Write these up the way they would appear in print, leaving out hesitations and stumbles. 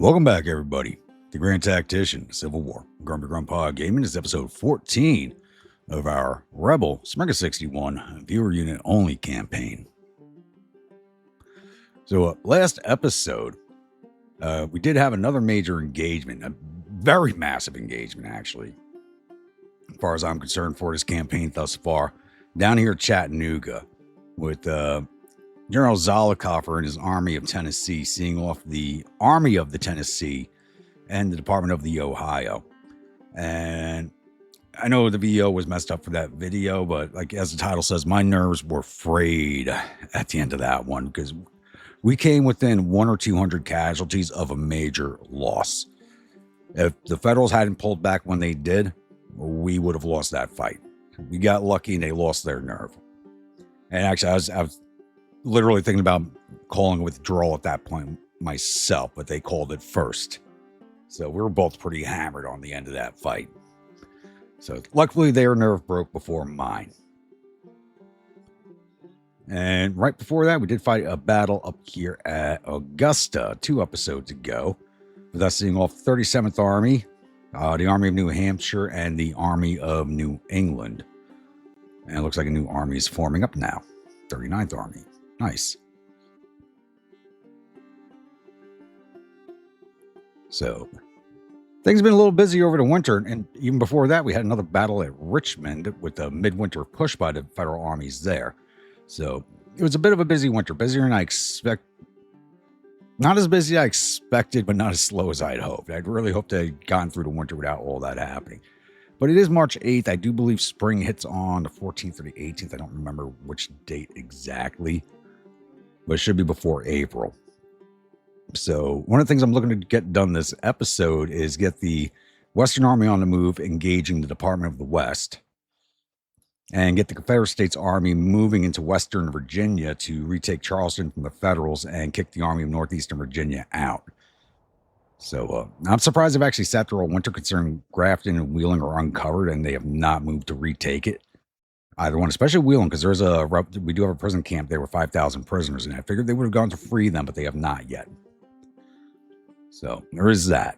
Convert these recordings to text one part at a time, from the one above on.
Welcome back, everybody, to Grand Tactician, Civil War, Grumpy Grandpa Gaming. This is episode 14 of our Rebel Smega 61 viewer unit only campaign. So, last episode, we did have another major engagement, a very massive engagement, actually, as far as I'm concerned, for this campaign thus far, down here at Chattanooga, with General Zollicoffer and his Army of Tennessee seeing off the Army of the Tennessee and the Department of the Ohio. And I know the VO was messed up for that video, but like as the title says, my nerves were frayed at the end of that one because we came within 100 or 200 casualties of a major loss. If the Federals hadn't pulled back when they did, we would have lost that fight. We got lucky and they lost their nerve. And actually, I was literally thinking about calling a withdrawal at that point myself, but they called it first. So we were both pretty hammered on the end of that fight. So luckily their nerve broke before mine. And right before that, we did fight a battle up here at Augusta 2 episodes ago, with us seeing off 37th Army, the Army of New Hampshire, and the Army of New England. And it looks like a new army is forming up now. 39th Army. Nice. So, things have been a little busy over the winter, and even before that, we had another battle at Richmond with a midwinter push by the federal armies there. So, it was a bit of a busy winter, busier than I expect. Not as busy as I expected, but not as slow as I'd hoped. I'd really hoped I'd gotten through the winter without all that happening. But it is March 8th. I do believe spring hits on the 14th or the 18th. I don't remember which date exactly, but it should be before April. So one of the things I'm looking to get done this episode is get the Western Army on the move, engaging the Department of the West, and get the Confederate States Army moving into Western Virginia to retake Charleston from the Federals and kick the Army of Northeastern Virginia out. So I'm surprised they've actually sat through a winter, considering Grafton and Wheeling are uncovered and they have not moved to retake it. Either one, especially Wheeling, because we do have a prison camp there with 5,000 prisoners, and I figured they would have gone to free them, but they have not yet. So there is that.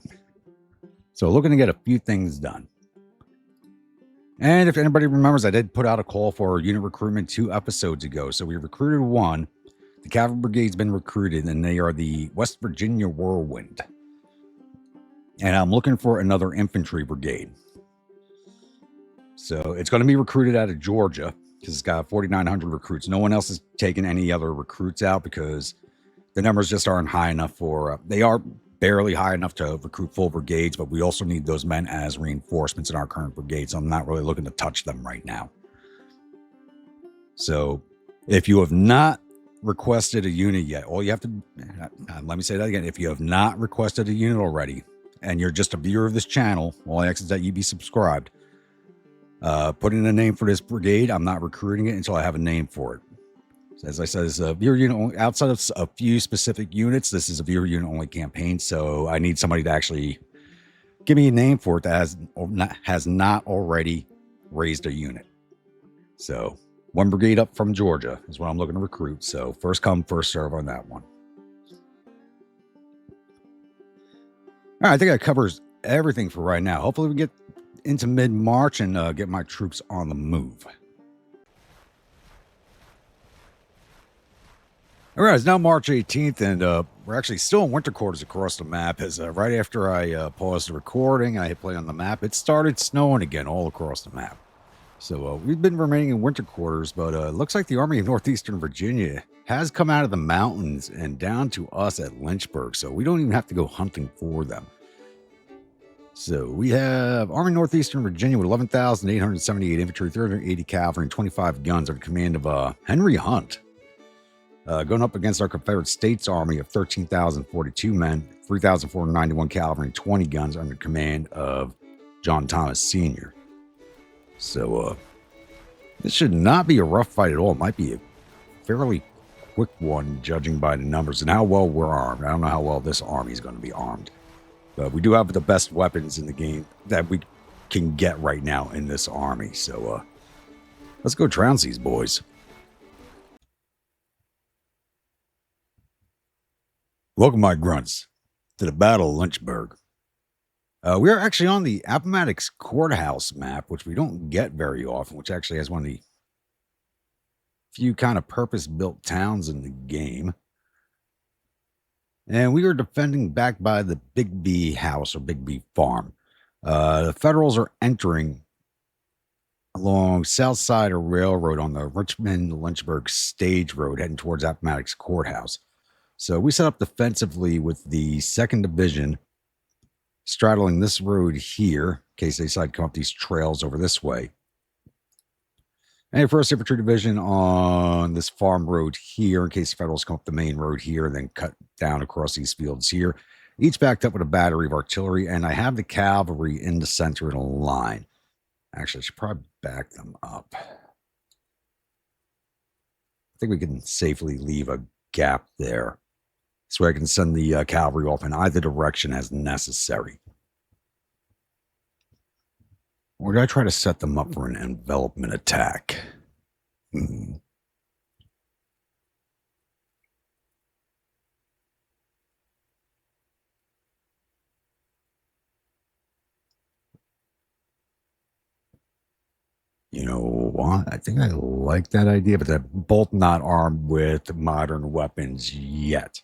So looking to get a few things done. And if anybody remembers, I did put out a call for unit recruitment 2 episodes ago. So we recruited 1. The Cavalry Brigade's been recruited, and they are the West Virginia Whirlwind. And I'm looking for another infantry brigade. So it's going to be recruited out of Georgia because it's got 4,900 recruits. No one else has taken any other recruits out because the numbers just aren't high enough for, they are barely high enough to recruit full brigades, but we also need those men as reinforcements in our current brigade. So I'm not really looking to touch them right now. So if you have not requested a unit yet, all you have to, let me say that again. If you have not requested a unit already, and you're just a viewer of this channel, all I ask is that you be subscribed. Put in a name for this brigade. I'm not recruiting it until I have a name for it. So as I said, it's a viewer unit only. Outside of a few specific units, this is a viewer unit only campaign. So I need somebody to actually give me a name for it that has not already raised a unit. So 1 brigade up from Georgia is what I'm looking to recruit. So first come, first serve on that one. All right, I think that covers everything for right now. Hopefully we get into mid-March and get my troops on the move. All right, it's now March 18th, and we're actually still in winter quarters across the map. As right after I paused the recording and I hit play on the map, it started snowing again all across the map. So we've been remaining in winter quarters, but it looks like the Army of Northeastern Virginia has come out of the mountains and down to us at Lynchburg, so we don't even have to go hunting for them. So we have Army Northeastern Virginia with 11,878 infantry, 380 cavalry, and 25 guns under command of Henry Hunt. Going up against our Confederate States Army of 13,042 men, 3,491 cavalry, and 20 guns under command of John Thomas Sr. So this should not be a rough fight at all. It might be a fairly quick one, judging by the numbers and how well we're armed. I don't know how well this army is going to be armed. But we do have the best weapons in the game that we can get right now in this army. So let's go trounce these boys. Welcome, my grunts. to the Battle of Lynchburg. We are actually on the Appomattox Courthouse map, which we don't get very often, which actually has one of the few kind of purpose-built towns in the game. And we are defending back by the Big B house or Big B farm. The Federals are entering along south side of railroad on the Richmond-Lynchburg stage road heading towards Appomattox Courthouse. So we set up defensively with the 2nd Division straddling this road here in case they decide to come up these trails over this way. And 1st Infantry Division on this farm road here in case the Federals come up the main road here and then cut down across these fields here. Each backed up with a battery of artillery, and I have the cavalry in the center of the line. Actually, I should probably back them up. I think we can safely leave a gap there. This way I can send the cavalry off in either direction as necessary. Or did I try to set them up for an envelopment attack? You know what? I think I like that idea, but they're both not armed with modern weapons yet.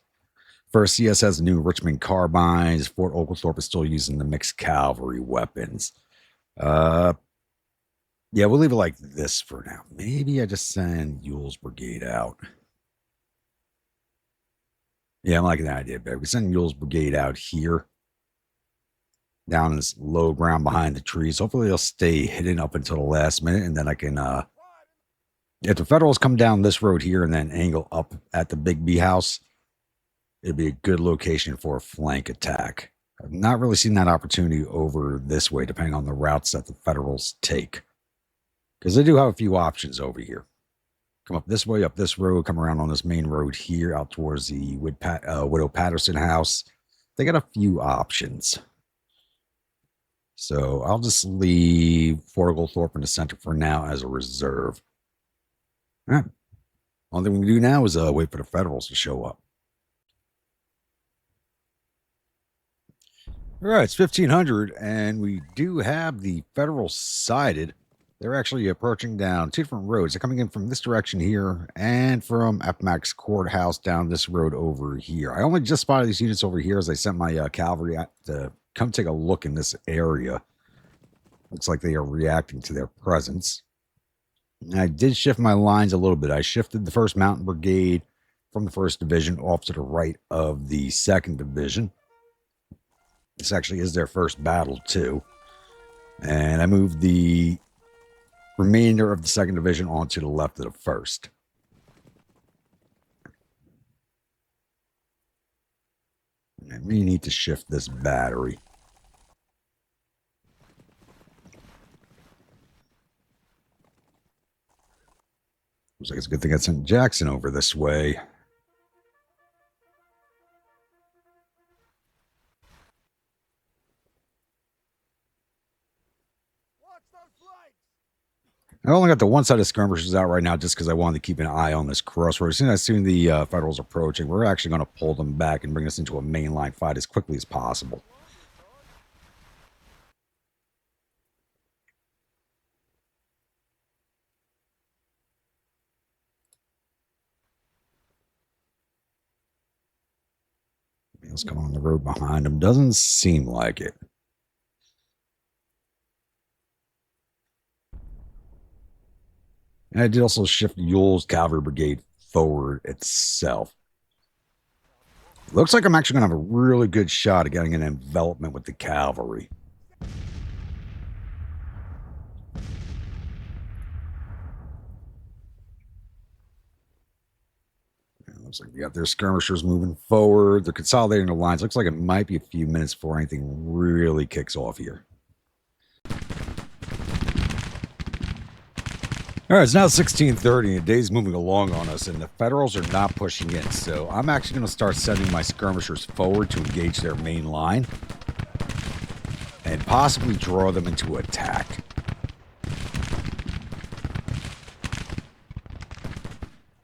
First, CS has the new Richmond carbines. Fort Oglethorpe is still using the mixed cavalry weapons. Yeah, we'll leave it like this for now. Maybe I just send Ewell's brigade out. Yeah, I'm liking that idea, babe. We send Ewell's brigade out here, down in this low ground behind the trees. Hopefully they'll stay hidden up until the last minute, and then I can, if the Federals come down this road here and then angle up at the Big B house, it'd be a good location for a flank attack. I've not really seen that opportunity over this way, depending on the routes that the Federals take. Because they do have a few options over here. Come up this way, up this road, come around on this main road here, out towards the Widow Patterson house. They got a few options. So I'll just leave Fort Oglethorpe in the center for now as a reserve. All right. Only thing we can do now is wait for the Federals to show up. All right, it's 1500, and we do have the Federals sighted. They're actually approaching down 2 different roads. They're coming in from this direction here and from Appomattox Courthouse down this road over here. I only just spotted these units over here as I sent my cavalry out to come take a look in this area. Looks like they are reacting to their presence. And I did shift my lines a little bit. I shifted the 1st Mountain Brigade from the 1st Division off to the right of the 2nd Division. This actually is their first battle, too. And I moved the remainder of the 2nd Division onto the left of the 1st. I may need to shift this battery. Looks like it's a good thing I sent Jackson over this way. I only got the one side of skirmishers out right now just because I wanted to keep an eye on this crossroad. As soon as I see the Federals approaching, we're actually going to pull them back and bring us into a mainline fight as quickly as possible. What's coming on the road behind them? Doesn't seem like it. And I did also shift Ewell's cavalry brigade forward itself. Looks like I'm actually going to have a really good shot at getting an envelopment with the cavalry. Looks like we got their skirmishers moving forward. They're consolidating their lines. Looks like it might be a few minutes before anything really kicks off here. All right, it's now 16:30, and the day's moving along on us, and the Federals are not pushing in. So I'm actually going to start sending my skirmishers forward to engage their main line and possibly draw them into attack.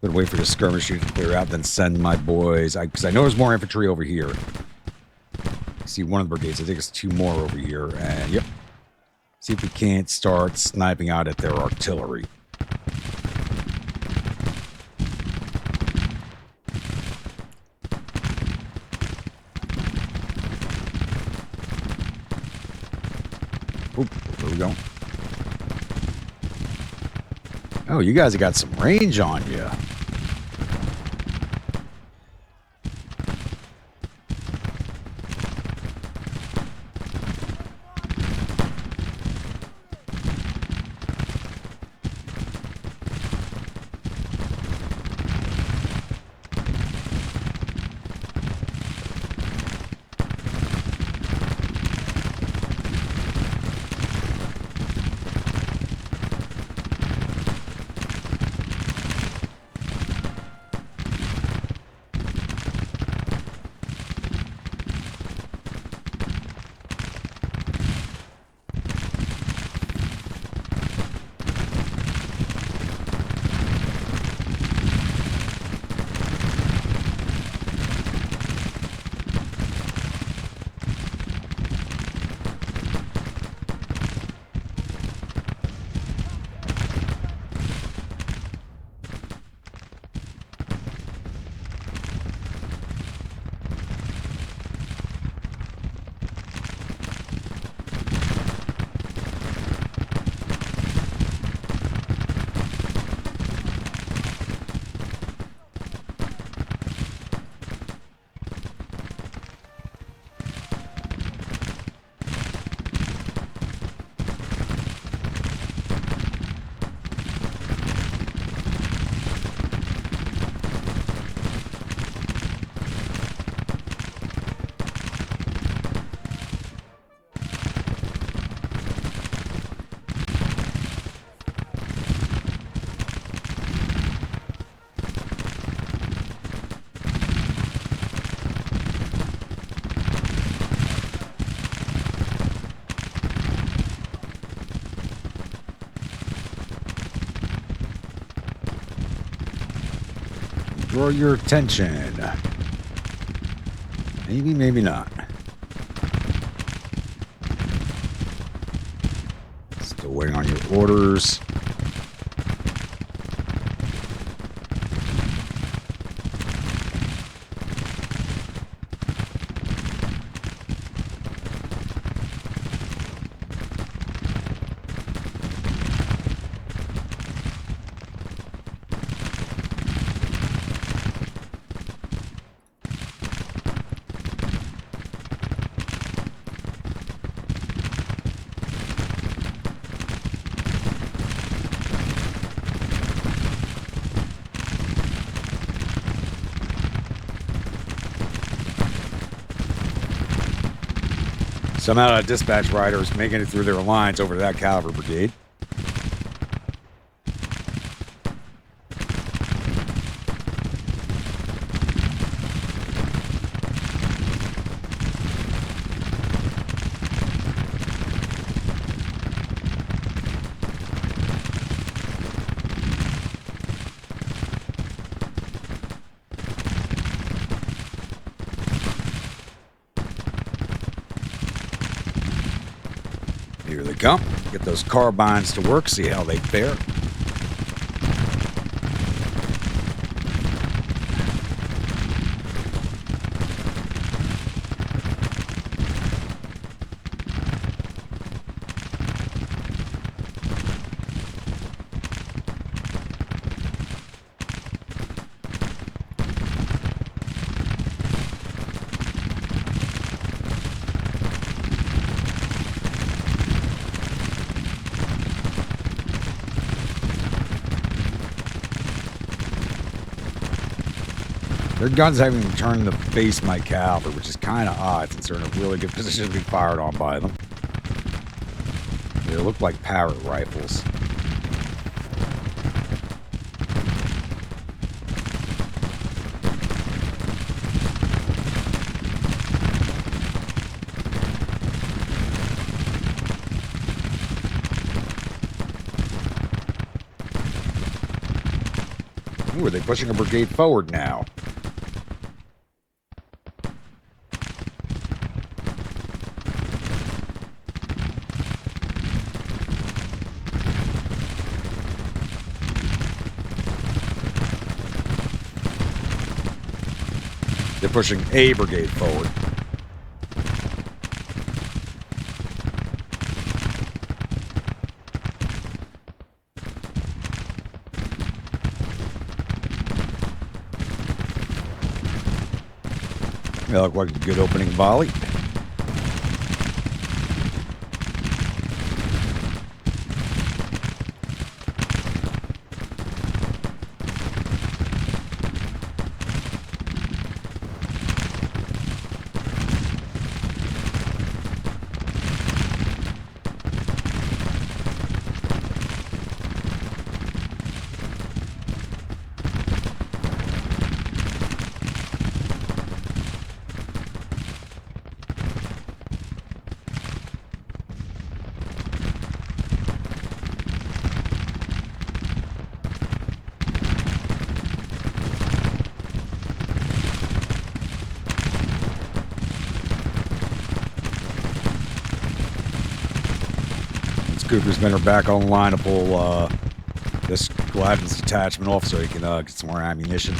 Gonna wait for the skirmishing to clear out, then send my boys, because I know there's more infantry over here. See one of the brigades. I think it's 2 more over here. And yep. See if we can't start sniping out at their artillery. Oop, where are we going? Oh, you guys have got some range on you. Draw your attention. Maybe, maybe not. Still waiting on your orders. Somehow, dispatch riders making it through their lines over to that cavalry brigade. Here they come. Get those carbines to work, see how they fare. Their guns haven't even turned to face my cavalry, which is kind of odd since they're in a really good position to be fired on by them. They look like parrot rifles. Ooh, are they pushing a brigade forward now? They're pushing a brigade forward. That looked like a good opening volley. Cooper's men are back online to pull this Gladden's detachment off so he can get some more ammunition.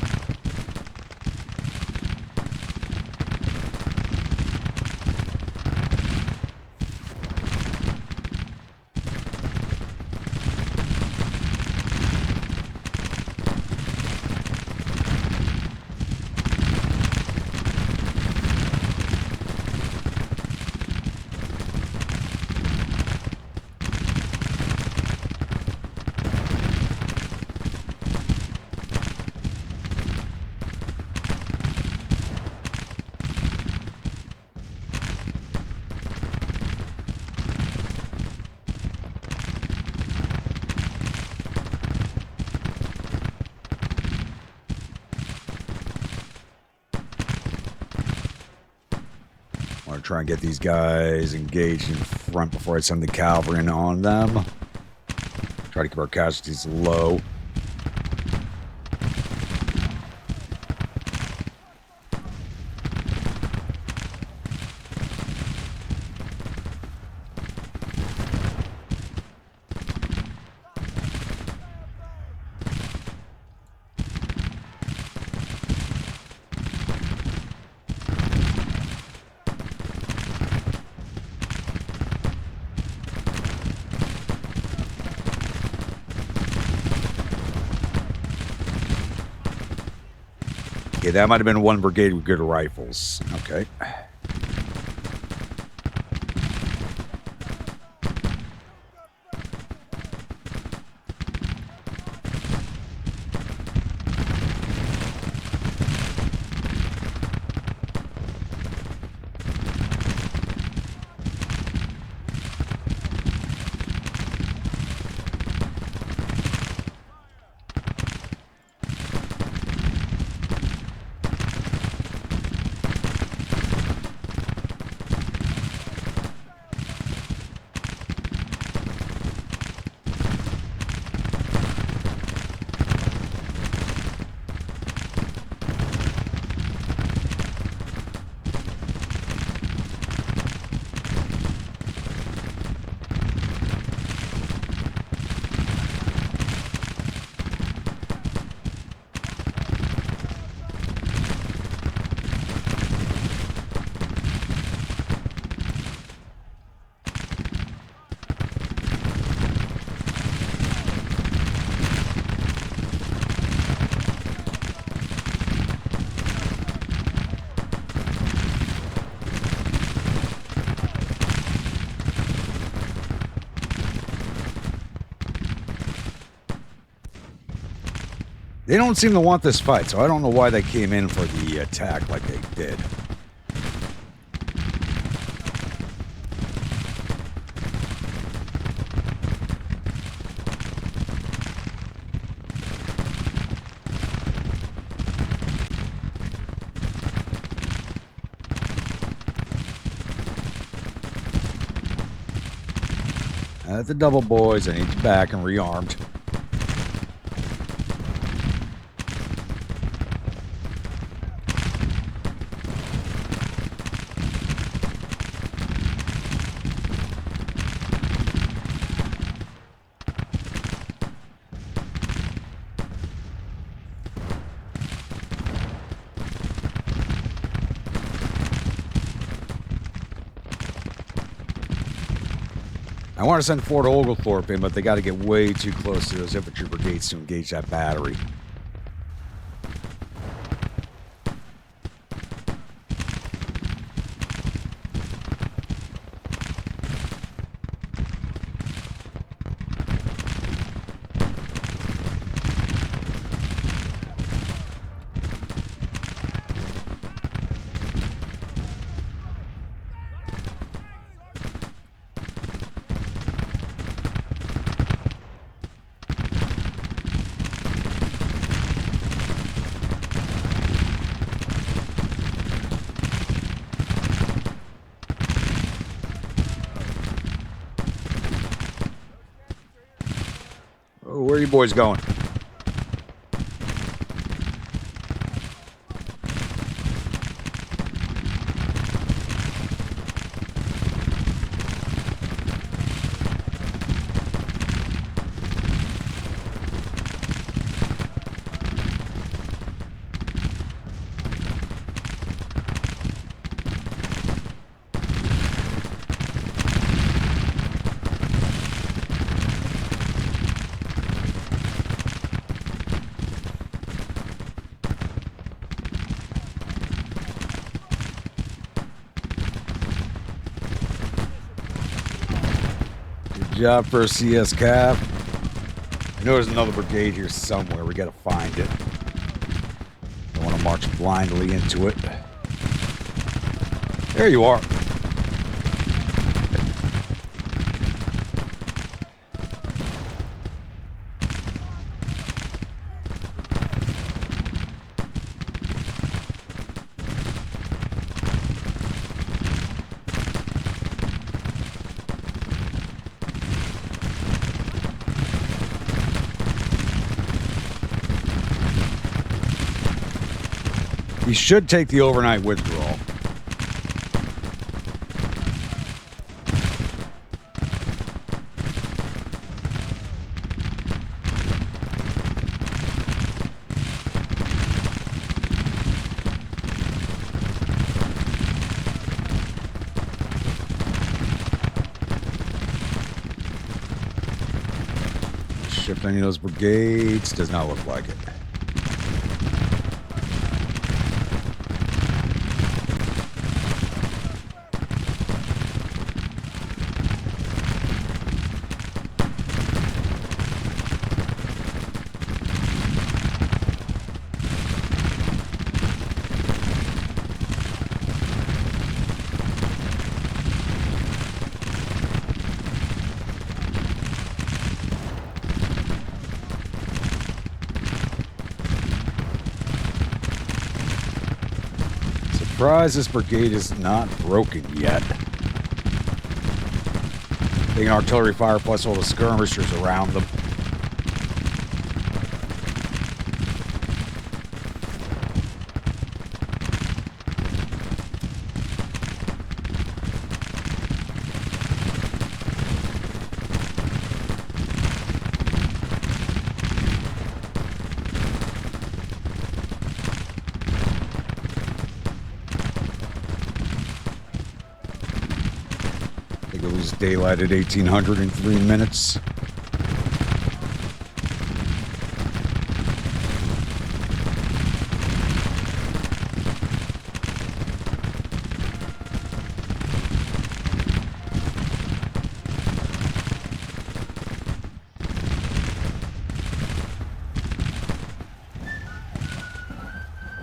Try and get these guys engaged in front before I send the cavalry in on them. Try to keep our casualties low. Okay, that might have been one brigade with good rifles. Okay. They don't seem to want this fight, so I don't know why they came in for the attack like they did. The double boys, I need you back and rearmed. I want to send Fort Oglethorpe in, but they got to get way too close to those infantry brigades to engage that battery. Oh, where are you boys going? Good job for a CS Cav. I know there's another brigade here somewhere. We gotta find it. Don't want to march blindly into it. There you are. You should take the overnight withdrawal. Ship any of those brigades? Does not look like it. Surprised this brigade is not broken yet. Taking artillery fire plus all the skirmishers around them. Daylight at 1803 minutes.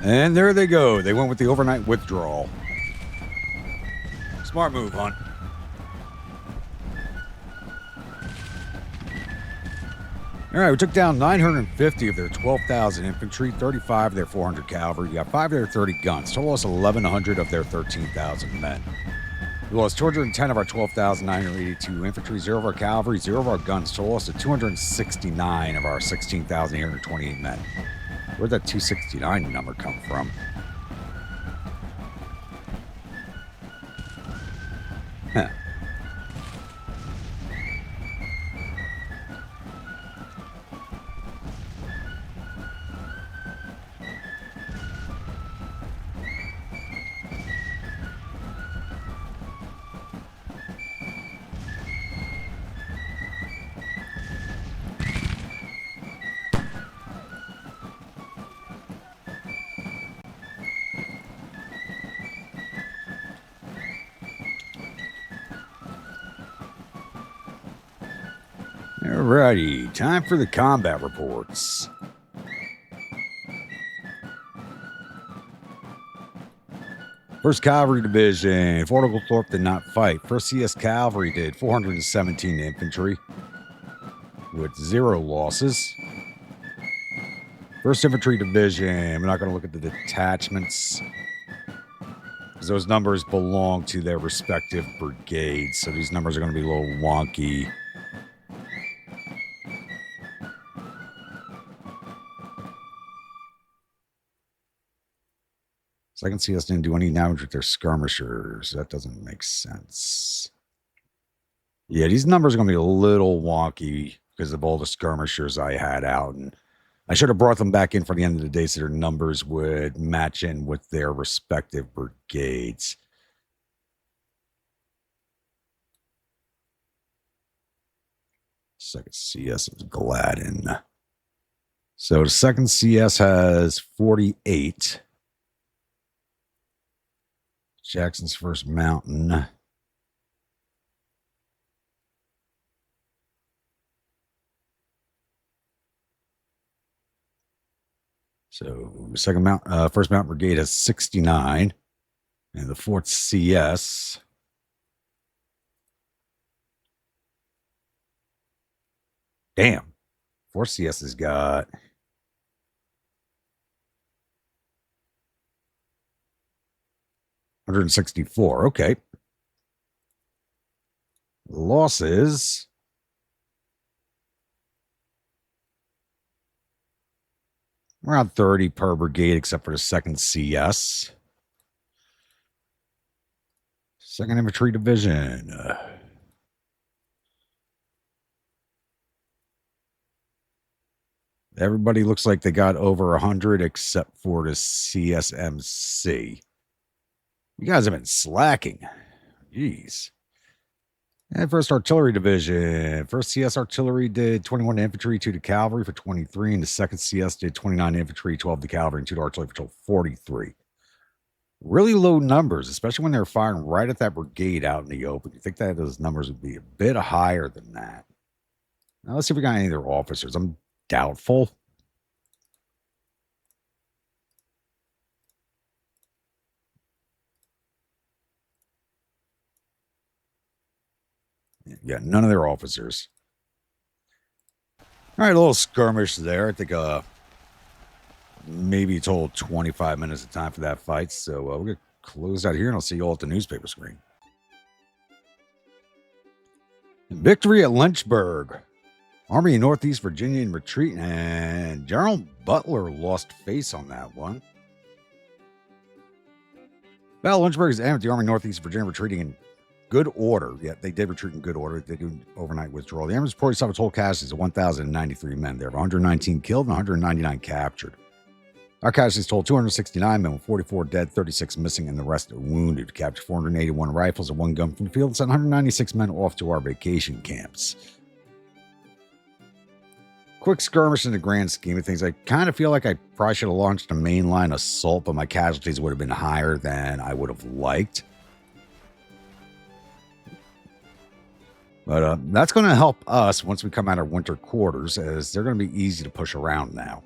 And there they go. They went with the overnight withdrawal. Smart move, Hunt. All right, we took down 950 of their 12,000 infantry, 35 of their 400 cavalry. You got 5 of their 30 guns. Total loss 1,100 of their 13,000 men. We lost 210 of our 12,982 infantry, 0 of our cavalry, 0 of our guns. Total loss of 269 of our 16,828 men. Where'd that 269 number come from? Huh. Alrighty, time for the combat reports. First Cavalry Division, Fort Oglethorpe did not fight. First CS Cavalry did 417 infantry with 0 losses. First Infantry Division, we're not going to look at the detachments because those numbers belong to their respective brigades. So these numbers are going to be a little wonky. Second CS didn't do any damage with their skirmishers. That doesn't make sense. Yeah, these numbers are going to be a little wonky because of all the skirmishers I had out. And I should have brought them back in for the end of the day so their numbers would match in with their respective brigades. Second CS is Gladden. So the second CS has 48. Jackson's First Mountain. So First Mountain Brigade has 69. And the fourth CS. Damn. Fourth CS has got 164. Okay. Losses. Around 30 per brigade, except for the second CS. Second Infantry Division. Everybody looks like they got over 100 except for the CSMC. You guys have been slacking. Jeez. And First Artillery Division. First CS Artillery did 21 to infantry, 2 to cavalry for 23. And the second CS did 29 infantry, 12 to cavalry, and 2 to artillery for 43. Really low numbers, especially when they're firing right at that brigade out in the open. You think that those numbers would be a bit higher than that. Now, let's see if we got any of their officers. I'm doubtful. Yeah, none of their officers. All right, a little skirmish there. I think maybe a total 25 minutes of time for that fight. So we're going to close out here, and I'll see you all at the newspaper screen. Victory at Lynchburg. Army in Northeast Virginia in retreat, and General Butler lost face on that one. Battle of Lynchburg is aimed at the Army in Northeast Virginia retreating in good order. Yeah, they did retreat in good order. They do overnight withdrawal. The Army's reported suffered total casualties of 1,093 men. There were 119 killed and 199 captured. Our casualties totaled 269 men, with 44 dead, 36 missing, and the rest are wounded. Captured 481 rifles and 1 gun from the field and sent 196 men off to our vacation camps. Quick skirmish in the grand scheme of things. I kind of feel like I probably should have launched a mainline assault, but my casualties would have been higher than I would have liked. But that's going to help us once we come out of winter quarters, as they're going to be easy to push around now.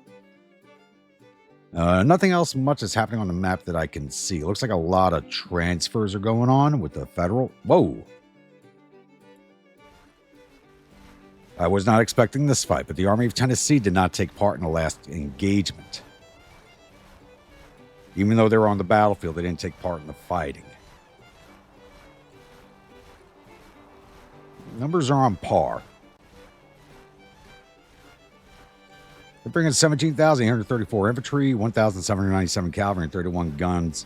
Nothing else much is happening on the map that I can see. It looks like a lot of transfers are going on with the federal. Whoa. I was not expecting this fight, but the Army of Tennessee did not take part in the last engagement. Even though they were on the battlefield, they didn't take part in the fighting. Numbers are on par. They're bringing 17,834 infantry, 1,797 cavalry, and 31 guns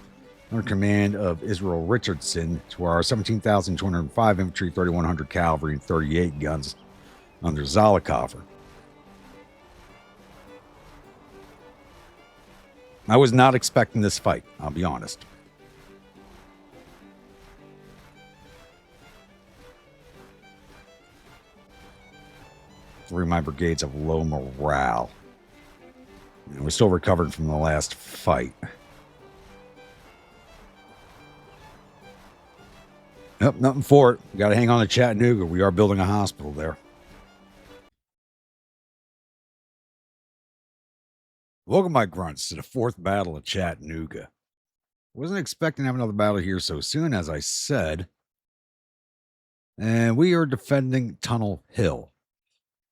under command of Israel Richardson to our 17,205 infantry, 3,100 cavalry, and 38 guns under Zollicoffer. I was not expecting this fight, I'll be honest. Three of my brigades have low morale. And we're still recovering from the last fight. Yep, nothing for it. We got to hang on to Chattanooga. We are building a hospital there. Welcome, my grunts, to the fourth battle of Chattanooga. Wasn't expecting to have another battle here so soon, as I said. And we are defending Tunnel Hill.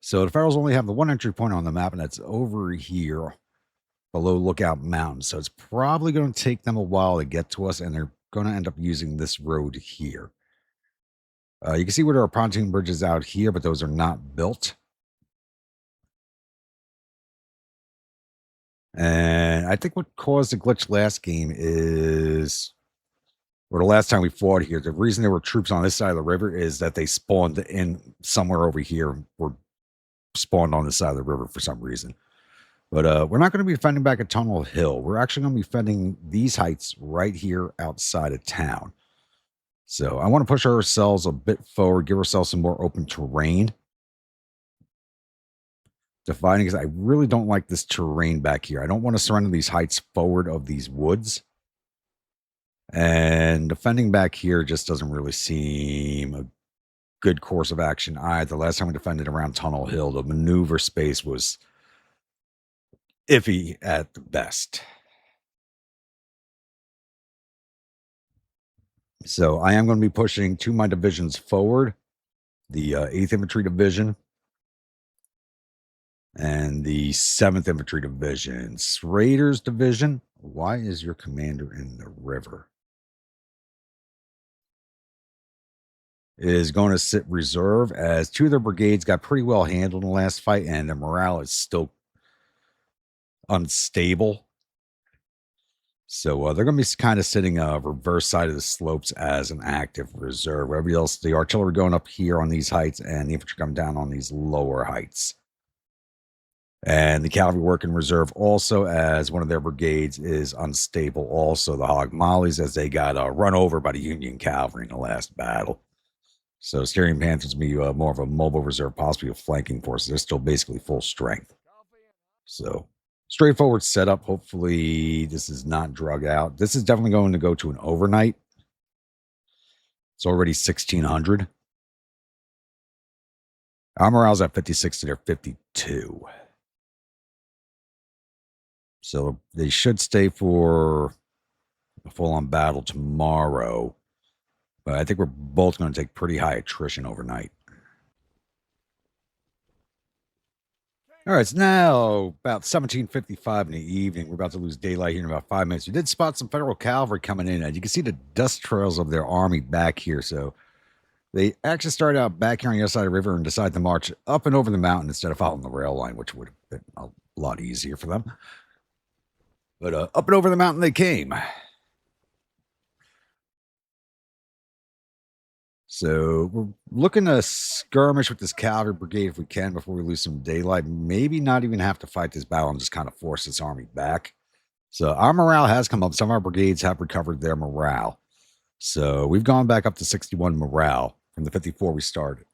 So the Federals only have the one entry point on the map, and that's over here below Lookout Mountain. So it's probably going to take them a while to get to us, and they're going to end up using this road here. You can see where there are pontoon bridges out here, but those are not built. And I think what caused the glitch last game is, or the last time we fought here, the reason there were troops on this side of the river is that they spawned in somewhere over here, or spawned on the side of the river for some reason. But we're not going to be defending back at Tunnel Hill. We're actually going to be defending these heights right here outside of town. So I want to push ourselves a bit forward, give ourselves some more open terrain to fighting, because I really don't like this terrain back here. I don't want to surrender these heights forward of these woods. And defending back here just doesn't really seem a good course of action either. Last time we defended around Tunnel Hill, the maneuver space was iffy at the best. So I am going to be pushing two of my divisions forward, the 8th Infantry Division and the 7th Infantry Division. Schrader's Division, why is your commander in the river? Is going to sit reserve, as two of their brigades got pretty well handled in the last fight, and their morale is still unstable. So they're going to be kind of sitting reverse side of the slopes as an active reserve. Everybody else, the artillery going up here on these heights, and the infantry coming down on these lower heights. And the cavalry working reserve also, as one of their brigades is unstable. Also, the Hog Mollies, as they got run over by the Union cavalry in the last battle. So Styrian Panthers will be more of a mobile reserve, possibly a flanking force. They're still basically full strength. So straightforward setup. Hopefully this is not drug out. This is definitely going to go to an overnight. It's already 1600. Our morale's at 56 to their 52. So they should stay for a full-on battle tomorrow. But I think we're both going to take pretty high attrition overnight. All right, it's now about 17:55 in the evening. We're about to lose daylight here in about 5 minutes. We did spot some federal cavalry coming in, and you can see the dust trails of their army back here. So they actually started out back here on the other side of the river and decided to march up and over the mountain instead of following the rail line, which would have been a lot easier for them. But up and over the mountain they came. So we're looking to skirmish with this cavalry brigade if we can before we lose some daylight. Maybe not even have to fight this battle and just kind of force this army back. So our morale has come up. Some of our brigades have recovered their morale. So we've gone back up to 61 morale from the 54 we started.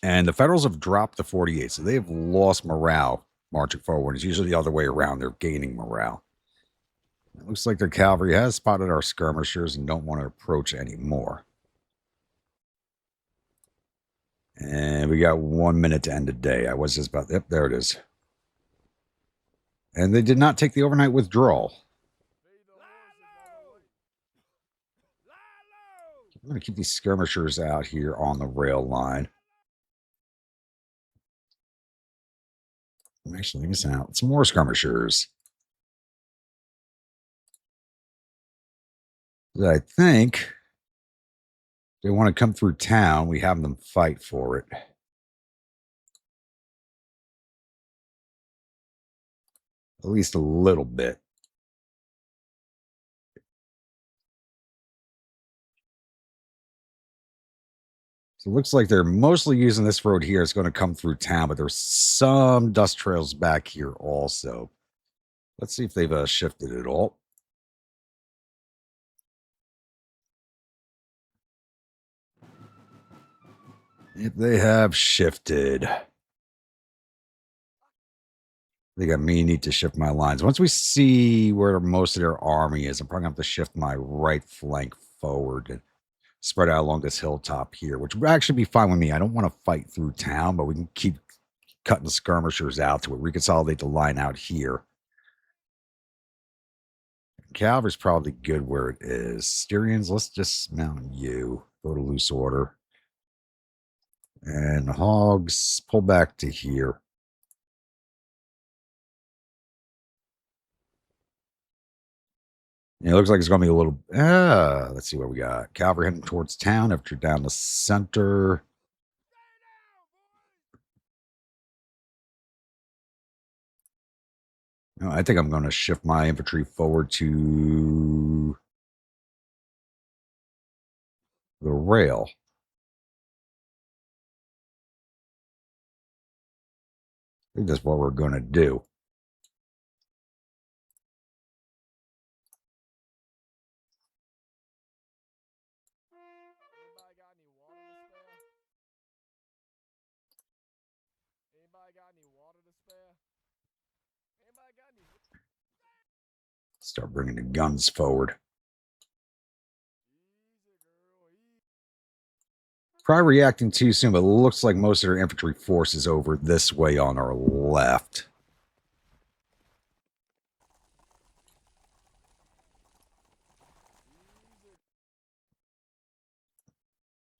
And the Federals have dropped to 48. So they have lost morale marching forward. It's usually the other way around. They're gaining morale. It looks like their cavalry has spotted our skirmishers and don't want to approach anymore. And we got 1 minute to end the day. I was just about, yep, there it is. And they did not take the overnight withdrawal. I'm going to keep these skirmishers out here on the rail line. I'm actually missing out some more skirmishers. I think they want to come through town. We have them fight for it. At least a little bit. So it looks like they're mostly using this road here. It's going to come through town, but there's some dust trails back here also. Let's see if they've shifted at all. If they have shifted, they got me need to shift my lines. Once we see where most of their army is, I'm probably going to have to shift my right flank forward and spread out along this hilltop here, which would actually be fine with me. I don't want to fight through town, but we can keep cutting the skirmishers out to it. Reconsolidate the line out here. Cavalry's probably good where it is. Styrians, let's just mount you. Go to loose order. And hogs, pull back to here. Yeah, it looks like it's going to be a little. Let's see what we got. Cavalry heading towards town after down the center. No, I think I'm going to shift my infantry forward to the rail. I think that's what we're going to do. Start bringing the guns forward. Probably reacting too soon, but it looks like most of their infantry force is over this way on our left.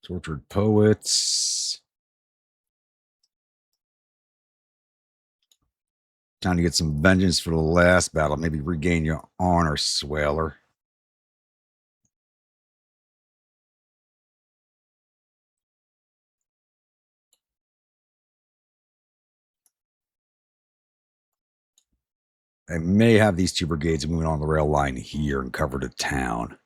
Tortured poets. Time to get some vengeance for the last battle. Maybe regain your honor, Swaler. I may have these two brigades moving on the rail line here and cover the town.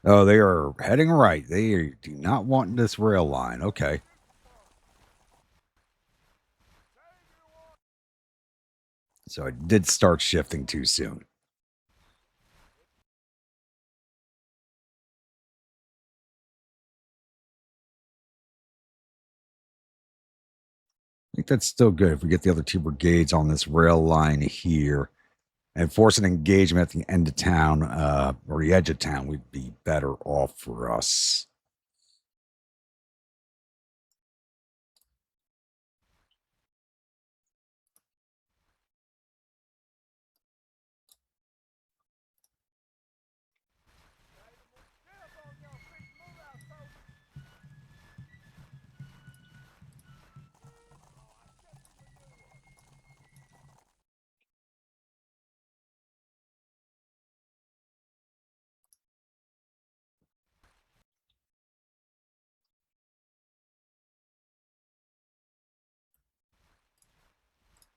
Oh, they are heading right. They do not want this rail line. Okay. So I did start shifting too soon. I think that's still good. If we get the other two brigades on this rail line here and force an engagement at the end of town or the edge of town, we'd be better off for us.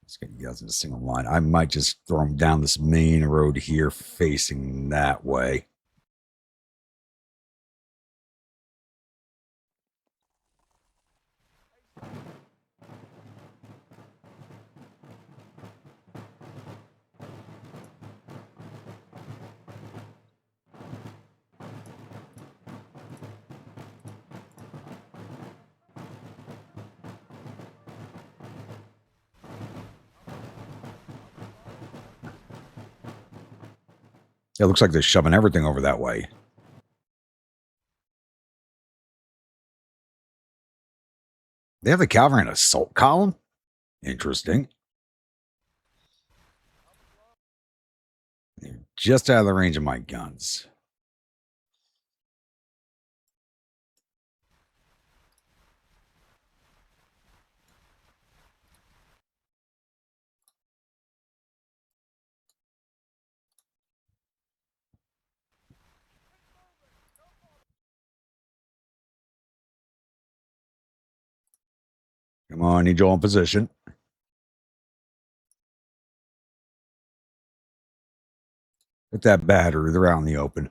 Let's get you guys in a single line. I might just throw them down this main road here facing that way. It looks like they're shoving everything over that way. They have the cavalry in assault column? Interesting. They're just out of the range of my guns. Come on, need you all in position. Hit that battery. They're out in the open.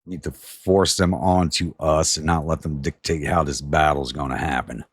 Need to force them onto us and not let them dictate how this battle's going to happen.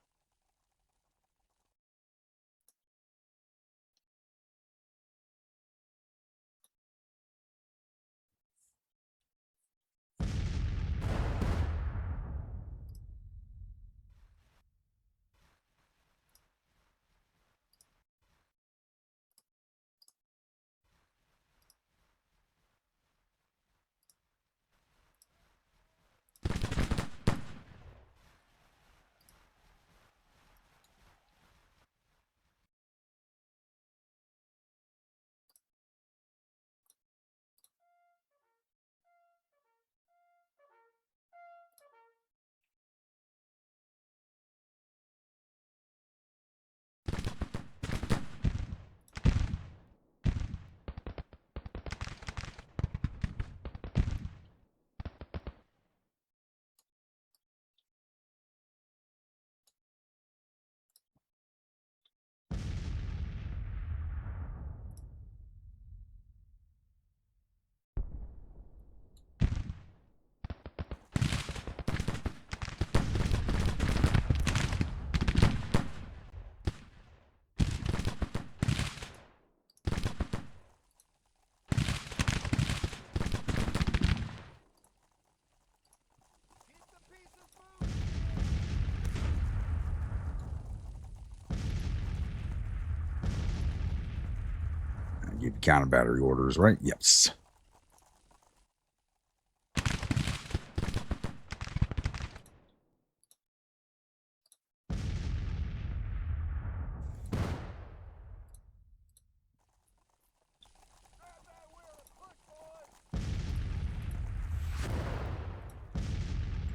Give counter battery orders, right? Yes.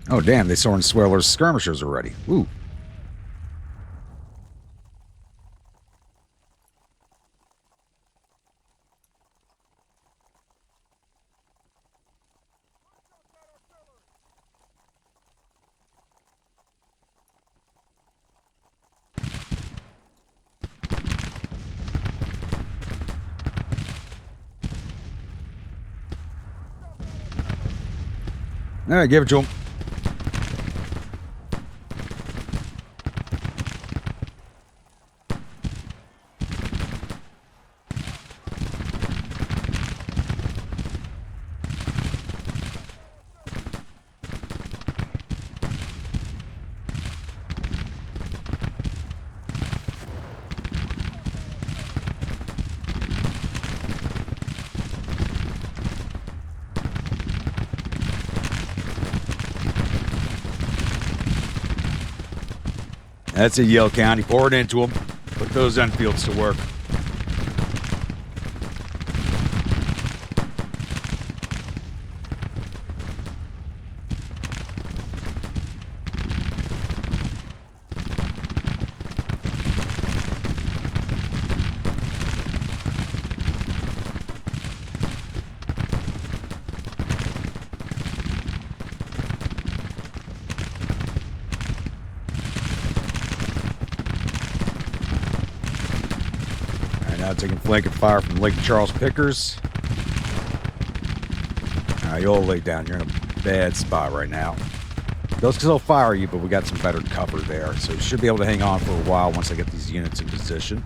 Oh, damn, they saw in Sweller's skirmishers already. Ooh. All right, give it to him. That's a Yale County. Pour it into them. Put those Enfields to work. Now taking flanking fire from Lake Charles Pickers. You'll lay down. You're in a bad spot right now. They'll still fire you, but we got some better cover there. So you should be able to hang on for a while once I get these units in position.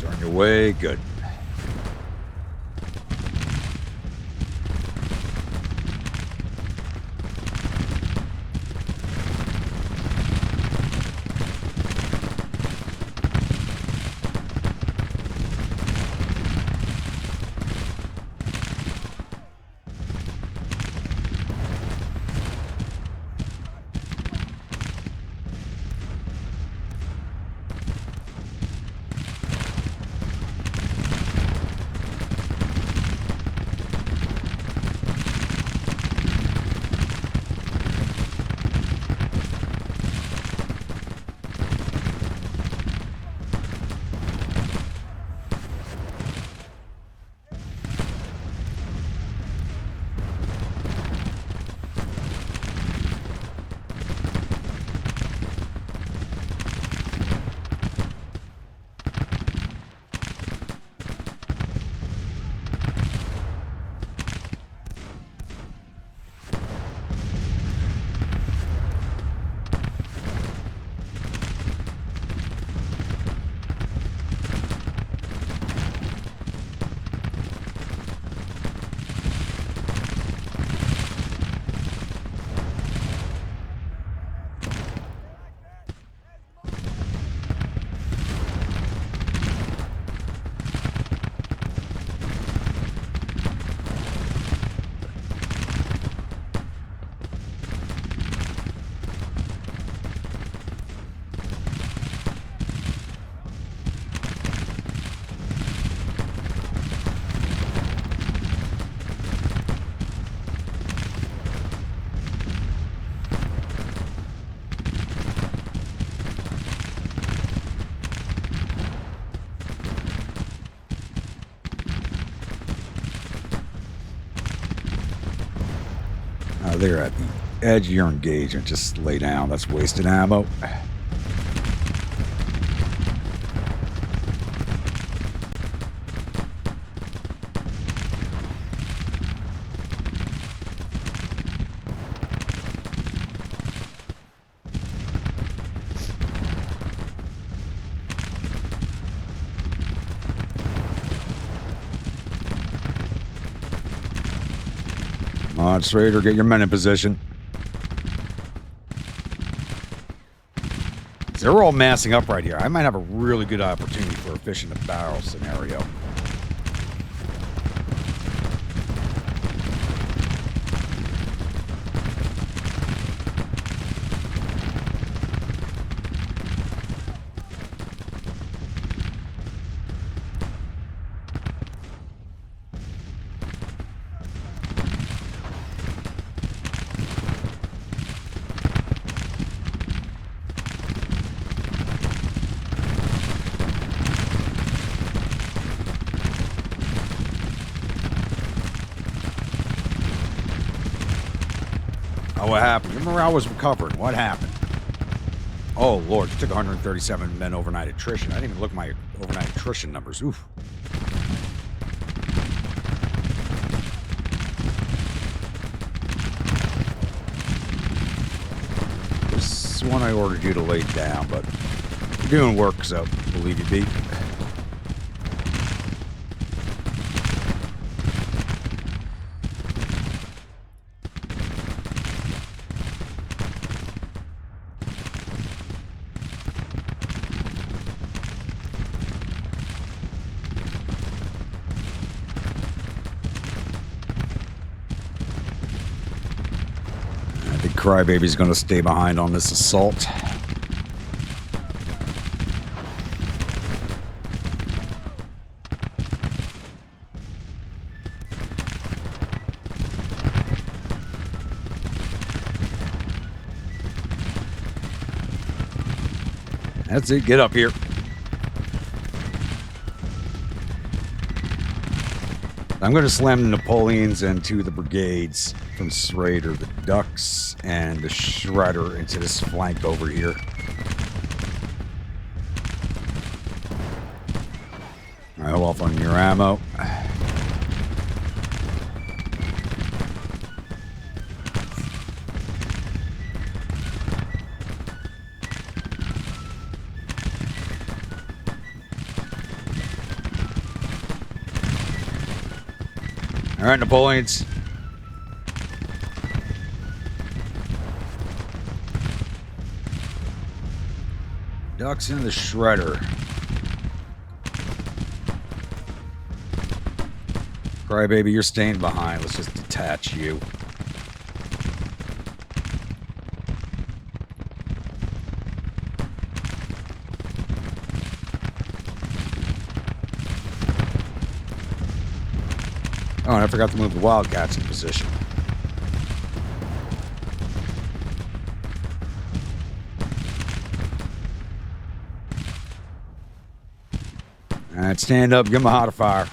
On your way, good. They're at the edge of your engagement. Just lay down. That's wasted ammo. Come on, Schrader, get your men in position. They're all massing up right here. I might have a really good opportunity for a fish in the barrel scenario. Oh, what happened? Your morale was recovering. What happened? Oh, Lord. You took 137 men overnight attrition. I didn't even look at my overnight attrition numbers. Oof. This is one I ordered you to lay down, but you're doing work, so we'll leave you be. Crybaby's going to stay behind on this assault. That's it. Get up here. I'm going to slam the Napoleons into the brigades from Schrader, the Ducks, and the Shredder into this flank over here. All right, hold off on your ammo. All right, Napoleons. Ducks in the Shredder. Crybaby, you're staying behind. Let's just detach you. Oh, and I forgot to move the Wildcats in position. All right, stand up. Give them a hot fire.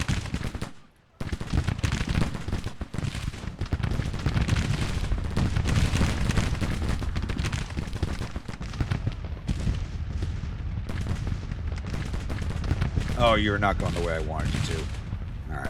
Oh, you're not going the way I wanted you to. All right.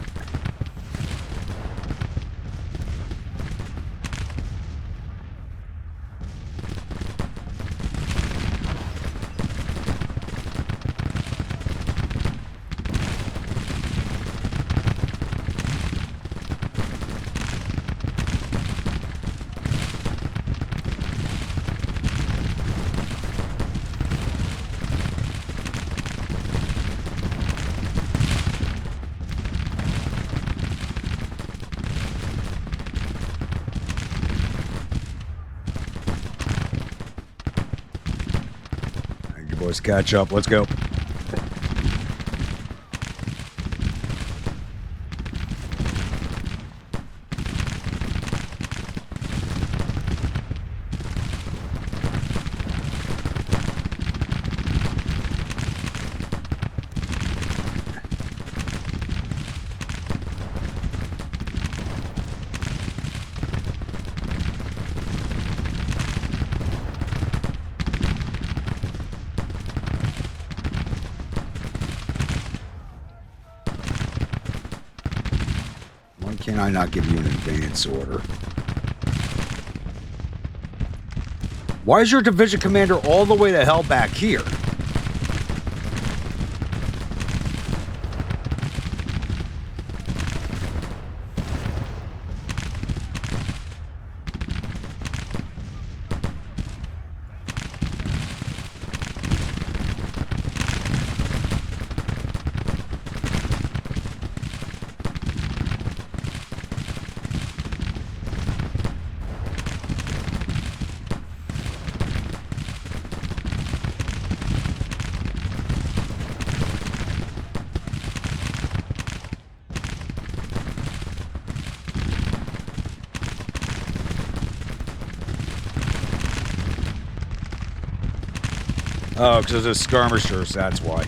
Boys, catch up. Let's go. can I not give you an advance order? Why is your division commander all the way the hell back here? Oh, because it's skirmishers, that's why.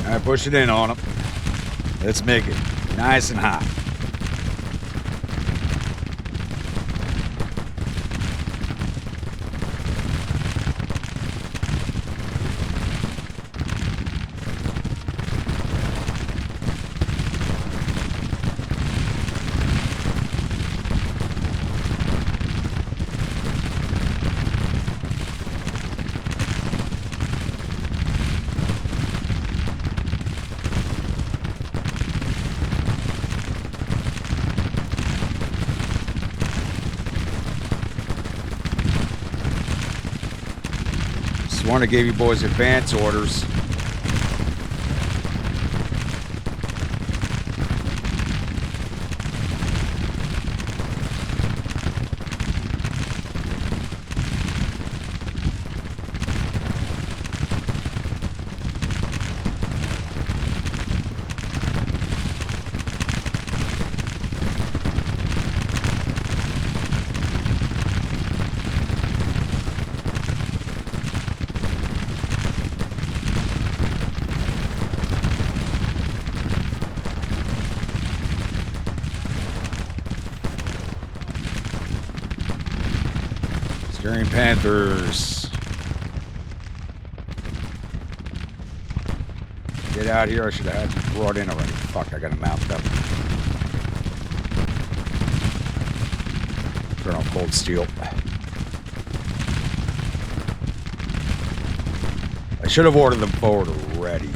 All right, push it in on them. Let's make it nice and hot. Sworn I gave you boys advance orders. Green Panthers. Get out here. I should have had you brought in already. Fuck, I got him mounted up. Turn on cold steel. I should have ordered them forward already.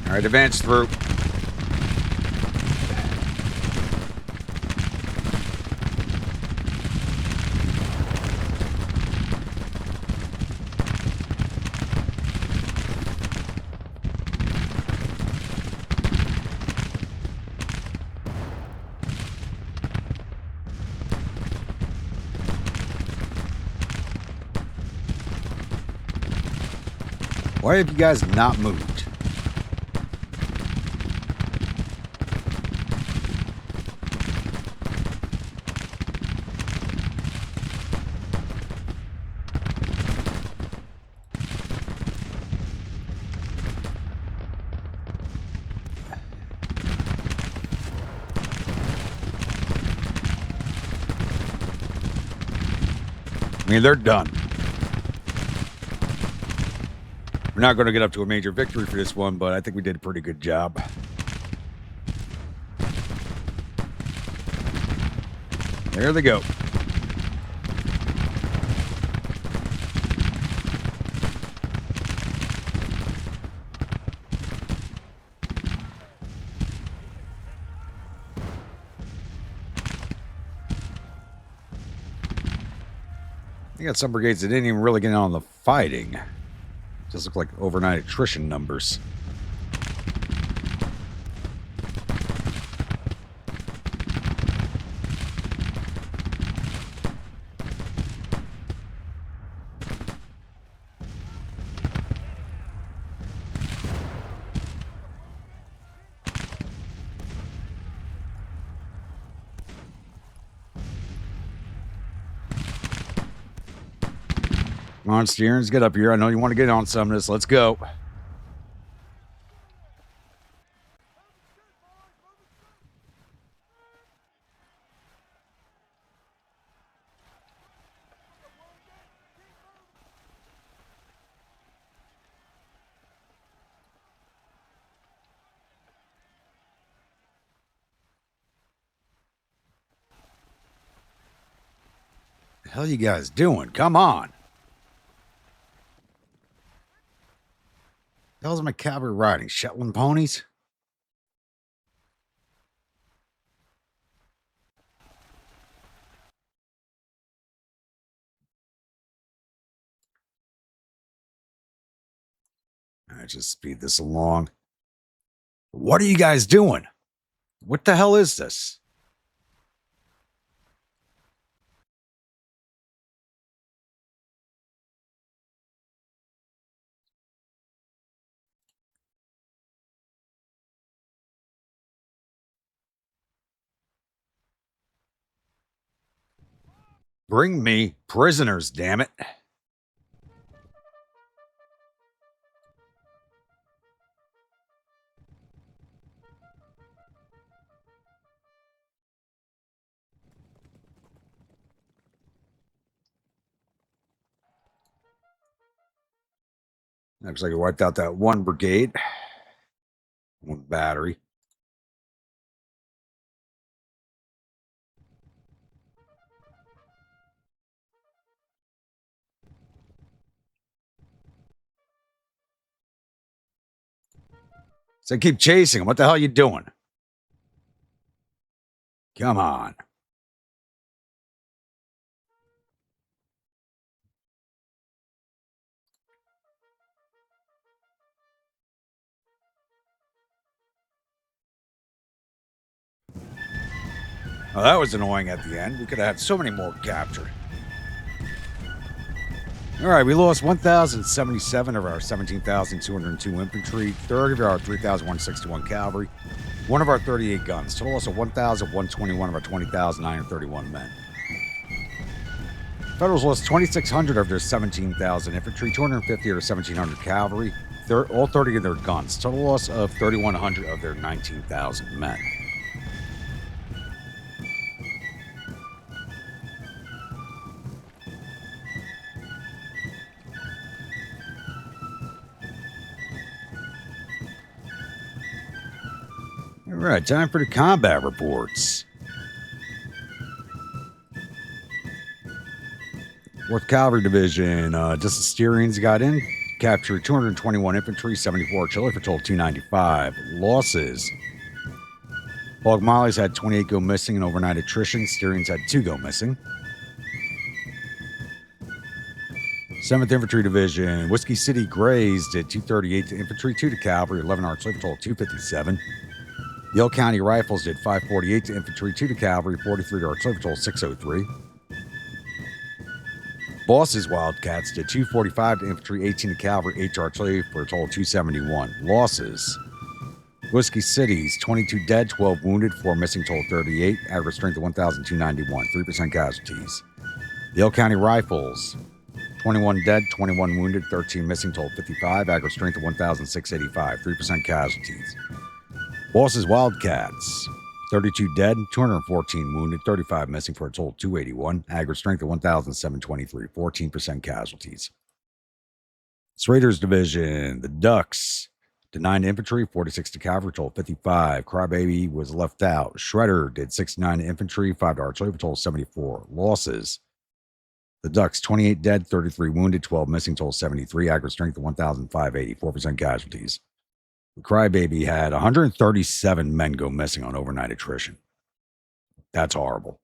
All right, advance through. Why have you guys not moved? I mean, they're done. We're not going to get up to a major victory for this one, but I think we did a pretty good job. There they go. You got some brigades that didn't even really get in on the fighting. Just look like overnight attrition numbers. Come on, Stearns, get up here. I know you want to get on some of this. Let's go. The hell you guys doing? Come on. The hell's my cavalry riding? Shetland ponies? I just speed this along. What are you guys doing? What the hell is this? Bring me prisoners, damn it. Looks like I wiped out that one brigade. One battery. So keep chasing him. What the hell are you doing? Come on. Oh, that was annoying at the end. We could have had so many more captured. All right, we lost 1,077 of our 17,202 infantry, 30 of our 3,161 cavalry, one of our 38 guns, total loss of 1,121 of our 20,931 men. Federals lost 2,600 of their 17,000 infantry, 250 of their 1,700 cavalry, all 30 of their guns, total loss of 3,100 of their 19,000 men. All right, time for the combat reports. 4th Cavalry Division, just the Styrians got in, captured 221 infantry, 74 artillery for a total of 295. Losses. Hog Mollies had 28 go missing and overnight attrition. Styrians had 2 go missing. 7th Infantry Division, Whiskey City Grays did 238 to infantry, 2 to cavalry, 11 artillery for a total of 257. Yale County Rifles did 548 to infantry, 2 to cavalry, 43 to artillery for a total of 603. Boss's Wildcats did 245 to infantry, 18 to cavalry, 8 to artillery for a total of 271. Losses. Whiskey Cities, 22 dead, 12 wounded, 4 missing, total 38. Average strength of 1,291, 3% casualties. Yale County Rifles, 21 dead, 21 wounded, 13 missing, total 55. Average strength of 1,685, 3% casualties. Boss's Wildcats, 32 dead, 214 wounded, 35 missing for a total of 281. Aggregate strength of 1,723, 14% casualties. Raiders Division, the Ducks, did 9 to infantry, 46 to cavalry, total of 55. Crybaby was left out. Shredder did 69 to infantry, 5 to artillery, total of 74. Losses. The Ducks, 28 dead, 33 wounded, 12 missing, total 73. Aggregate strength of 1,580, 4% casualties. The Crybaby had 137 men go missing on overnight attrition. That's horrible.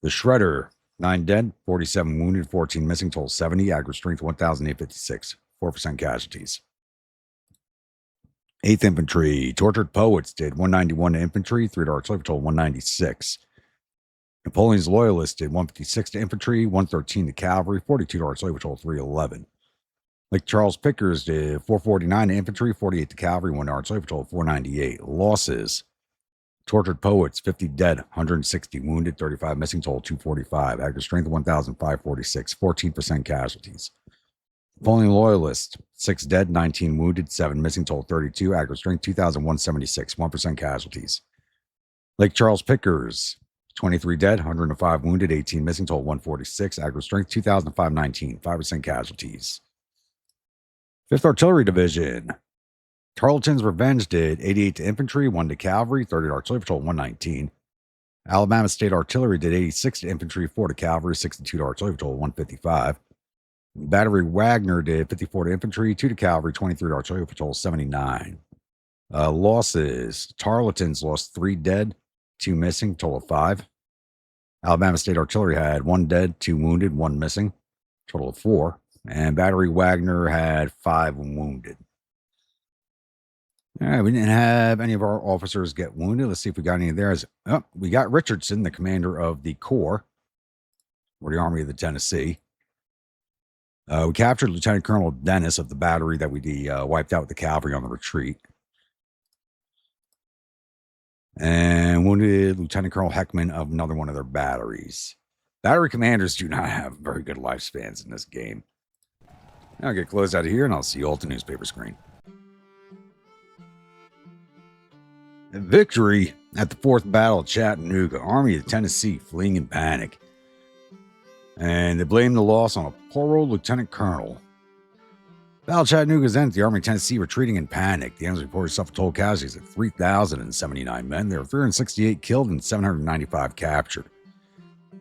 The Shredder 9 dead, 47 wounded, 14 missing, total 70, aggregate strength 1,856, 4% casualties. 8th Infantry, Tortured Poets did 191 to infantry, 3 to artillery, total 196. Napoleon's Loyalists did 156 to infantry, 113 to cavalry, 42 to artillery, total 311. Lake Charles Pickers did 449 to infantry, 48 to cavalry, 1 to artillery, total 498. Losses: Tortured Poets, 50 dead, 160 wounded, 35 missing, total 245. Aggregate strength 1,546, 14% casualties. Napoleon Loyalists, 6 dead, 19 wounded, 7 missing, total 32. Aggregate strength 2,176, 1% casualties. Lake Charles Pickers, 23 dead, 105 wounded, 18 missing, total 146. Aggregate strength 2,519, 5% casualties. 5th Artillery Division, Tarleton's Revenge did 88 to infantry, 1 to cavalry, 30 to artillery, total 119. Alabama State Artillery did 86 to infantry, 4 to cavalry, 62 to artillery, total 155. Battery Wagner did 54 to infantry, 2 to cavalry, 23 to artillery, total 79. Losses: Tarleton's lost 3 dead, 2 missing, total of 5. Alabama State Artillery had 1 dead, 2 wounded, 1 missing, total of 4. And Battery Wagner had 5 wounded. All right, we didn't have any of our officers get wounded. Let's see if we got any there. We got Richardson, the commander of the Corps, or the Army of the Tennessee. We captured Lieutenant Colonel Dennis of the battery that we wiped out with the cavalry on the retreat. And wounded Lieutenant Colonel Heckman of another one of their batteries. Battery commanders do not have very good lifespans in this game. I'll get closed out of here, and I'll see you all at the newspaper screen. Victory at the 4th Battle of Chattanooga. Army of Tennessee fleeing in panic. And they blame the loss on a poor old lieutenant colonel. Battle of Chattanooga's ended, the Army of Tennessee retreating in panic. The enemy reported suffered total casualties of 3,079 men. There were 368 killed and 795 captured.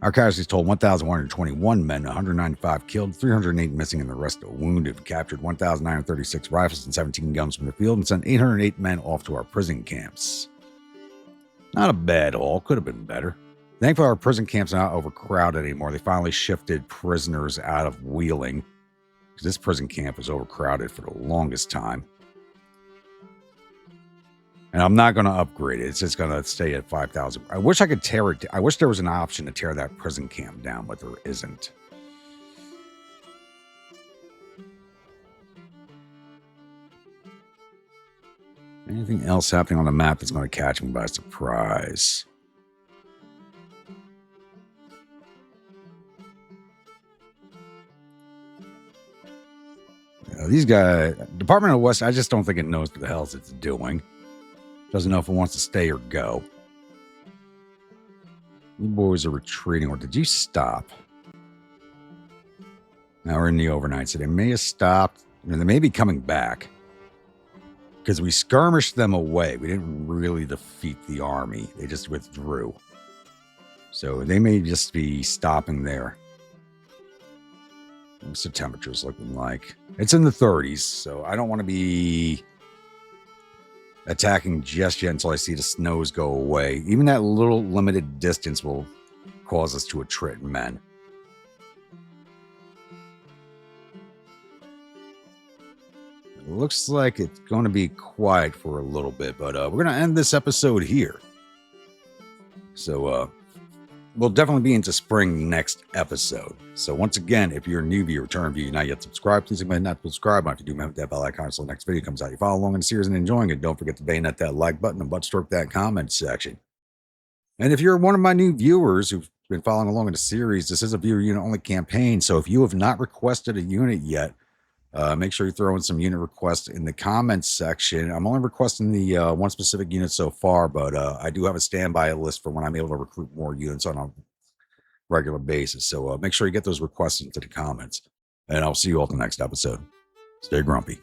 Our casualties totaled 1,121 men, 195 killed, 308 missing, and the rest wounded. We captured 1,936 rifles and 17 guns from the field and sent 808 men off to our prison camps. Not a bad haul, could have been better. Thankfully, our prison camps are not overcrowded anymore. They finally shifted prisoners out of Wheeling, because this prison camp was overcrowded for the longest time. And I'm not going to upgrade it. It's just going to stay at 5,000. I wish I could tear it. I wish there was an option to tear that prison camp down, but there isn't. Anything else happening on the map that's going to catch me by surprise? These guys, Department of West, I just don't think it knows what the hell it's doing. Doesn't know if it wants to stay or go. You boys are retreating, or did you stop? Now we're in the overnight, so they may have stopped. They may be coming back. Because we skirmished them away. We didn't really defeat the army. They just withdrew. So they may just be stopping there. What's the temperatures looking like? It's in the 30s, so I don't want to be attacking just yet until I see the snows go away. Even that little limited distance will cause us to attrit men. It looks like it's going to be quiet for a little bit, but we're going to end this episode here. So we'll definitely be into spring next episode. So once again, if you're a new viewer, return viewer, not yet subscribed, please hit that subscribe button. If you do, hit that bell icon so the next video comes out. You follow along in the series and enjoying it. Don't forget to bayonet that like button and butt stroke that comment section. And if you're one of my new viewers who've been following along in the series, this is a viewer unit only campaign. So if you have not requested a unit yet, make sure you throw in some unit requests in the comments section. I'm only requesting the one specific unit so far, but I do have a standby list for when I'm able to recruit more units on a regular basis. So make sure you get those requests into the comments. And I'll see you all at the next episode. Stay grumpy.